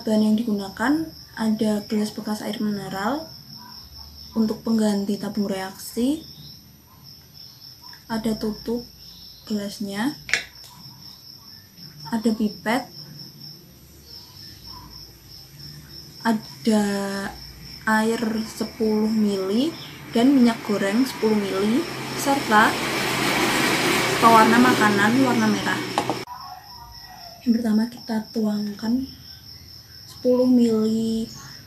bahan yang digunakan ada gelas bekas air mineral untuk pengganti tabung reaksi, ada tutup gelasnya, ada pipet, ada air 10 ml dan minyak goreng 10 ml serta pewarna makanan warna merah. Yang pertama kita tuangkan 10 ml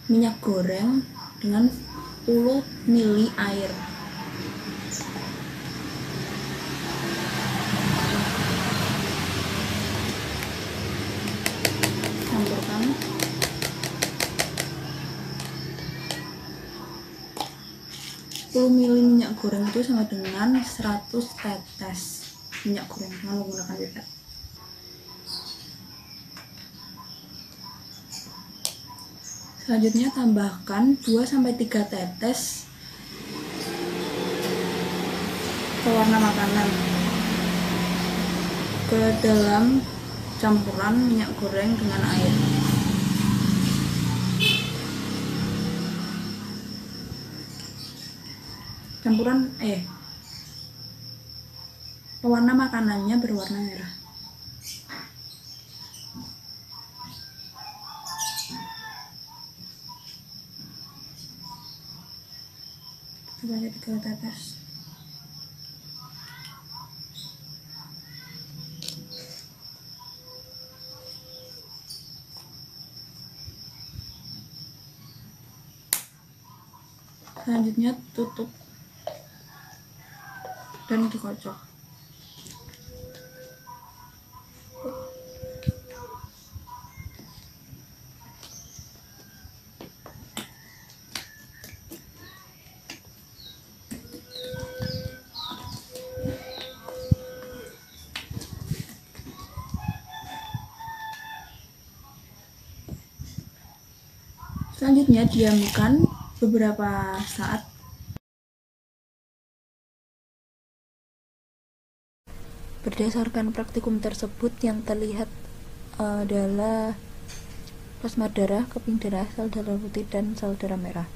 minyak goreng dengan 10 ml air. Campurkan. Ml minyak goreng itu sama dengan 100 tetes minyak goreng dengan menggunakan pipet. Selanjutnya tambahkan 2-3 tetes pewarna makanan ke dalam campuran minyak goreng dengan air. Pewarna makanannya berwarna merah. Sebanyak 3 tetes. Selanjutnya tutup dan dikocok. Selanjutnya diamkan beberapa saat. Berdasarkan praktikum tersebut, yang terlihat adalah plasma darah, keping darah, sel darah putih, dan sel darah merah.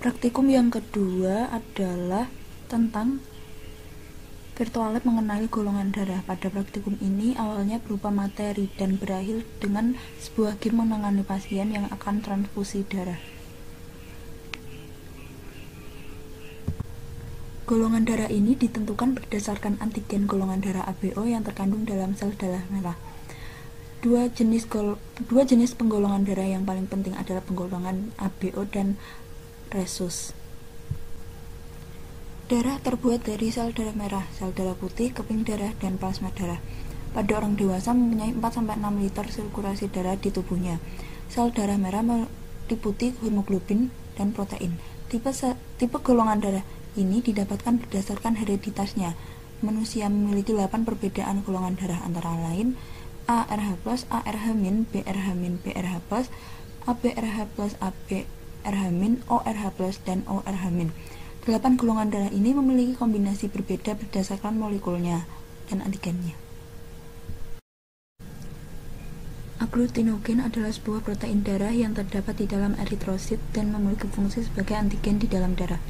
Praktikum yang kedua adalah tentang virtual lab mengenali golongan darah. Pada praktikum ini awalnya berupa materi dan berakhir dengan sebuah game menangani pasien yang akan transfusi darah. Golongan darah ini ditentukan berdasarkan antigen golongan darah ABO yang terkandung dalam sel darah merah. Dua jenis penggolongan darah yang paling penting adalah penggolongan ABO dan rhesus. Darah terbuat dari sel darah merah, sel darah putih, keping darah, dan plasma darah. Pada orang dewasa mempunyai 4-6 liter sirkulasi darah di tubuhnya. Sel darah merah meliputi hemoglobin dan protein. Tipe golongan darah ini didapatkan berdasarkan hereditasnya. Manusia memiliki 8 perbedaan golongan darah antara lain ARH+, ARH-, BRH-, BRH+, ABRH+, ABRH-, ORH+, dan ORH-. 8 golongan darah ini memiliki kombinasi berbeda berdasarkan molekulnya dan antigennya. Agglutinogen adalah sebuah protein darah yang terdapat di dalam eritrosit dan memiliki fungsi sebagai antigen di dalam darah.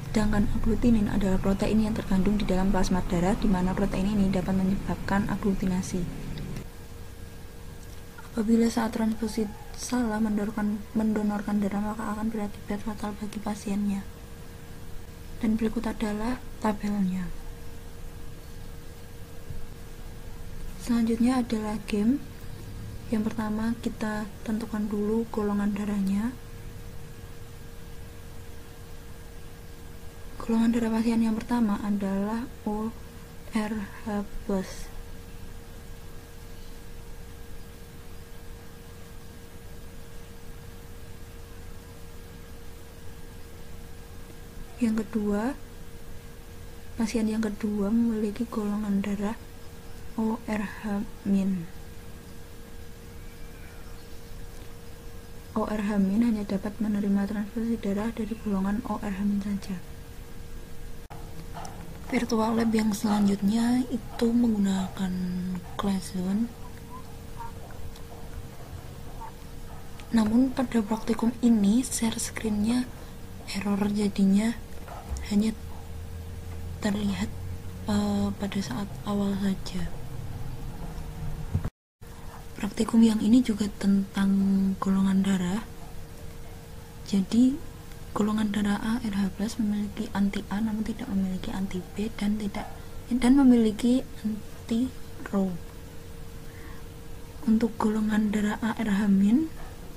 Sedangkan agglutinin adalah protein yang terkandung di dalam plasma darah, di mana protein ini dapat menyebabkan agglutinasi. Apabila saat transfusi salah mendonorkan darah, maka akan berakibat fatal bagi pasiennya. Dan berikut adalah tabelnya. Selanjutnya adalah game. Yang pertama kita tentukan dulu golongan darahnya. Golongan darah pasien yang pertama adalah ORH+. Yang kedua, pasien yang kedua memiliki golongan darah ORH-. ORH- hanya dapat menerima transfusi darah dari golongan ORH- saja. Virtual lab yang selanjutnya itu menggunakan Classroom. Namun pada praktikum ini share screen-nya error, jadinya hanya terlihat pada saat awal saja. Praktikum yang ini juga tentang golongan darah. Jadi golongan darah A RH+ memiliki anti A namun tidak memiliki anti B dan memiliki anti Rho. Untuk golongan darah A RH-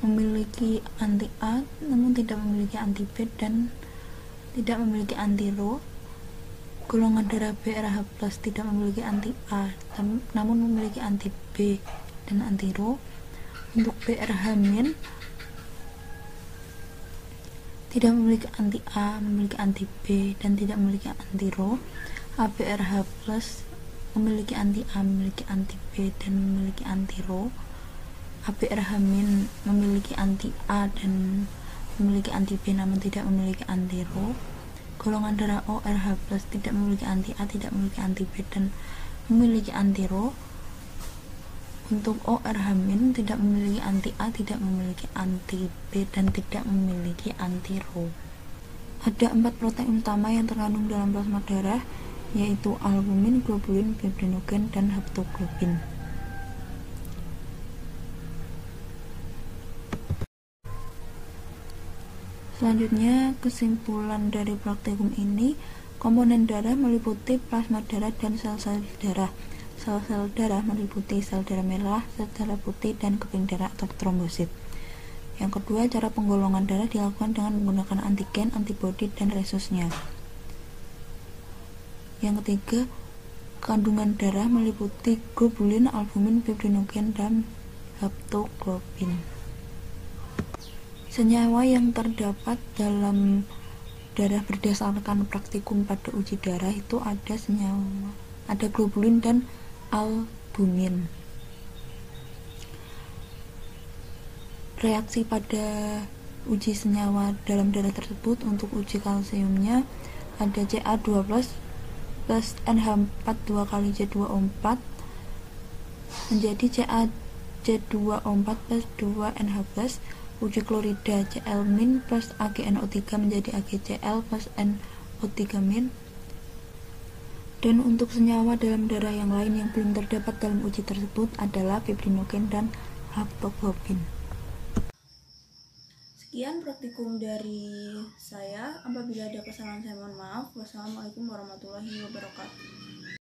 memiliki anti A namun tidak memiliki anti B dan tidak memiliki anti Rho. Golongan darah B RH+ tidak memiliki anti A namun memiliki anti B dan anti Rho. Untuk B RH- tidak memiliki anti A, memiliki anti B dan tidak memiliki anti Rho. AB RH+ memiliki anti A, memiliki anti B dan memiliki anti Rho. AB RH- memiliki anti A dan memiliki anti B namun tidak memiliki anti Rho. Golongan darah ORH+ tidak memiliki anti A, tidak memiliki anti B dan memiliki anti Rho. Untuk ORH- tidak memiliki anti A, tidak memiliki anti B dan tidak memiliki anti Rho. Ada 4 protein utama yang terkandung dalam plasma darah, yaitu albumin, globulin, fibrinogen, dan haptoglobin. Selanjutnya, kesimpulan dari praktikum ini, komponen darah meliputi plasma darah dan sel-sel darah. Sel-sel darah meliputi sel darah merah, sel darah putih, dan keping darah atau trombosit. Yang kedua, cara penggolongan darah dilakukan dengan menggunakan antigen, antibodi, dan resusnya. Yang ketiga, kandungan darah meliputi globulin, albumin, fibrinogen, dan haptoglobin. Senyawa yang terdapat dalam darah berdasarkan praktikum pada uji darah itu ada globulin dan albumin. Reaksi pada uji senyawa dalam darah tersebut untuk uji kalsiumnya ada Ca2+ plus NH4 2 kali C2O4 menjadi CaC2O4 plus 2 NH+. Uji klorida Cl- plus AgNO3 menjadi AgCl plus NO3-. Dan untuk senyawa dalam darah yang lain yang belum terdapat dalam uji tersebut adalah fibrinogen dan haptoglobin. Sekian praktikum dari saya. Apabila ada kesalahan saya mohon maaf. Wassalamualaikum warahmatullahi wabarakatuh.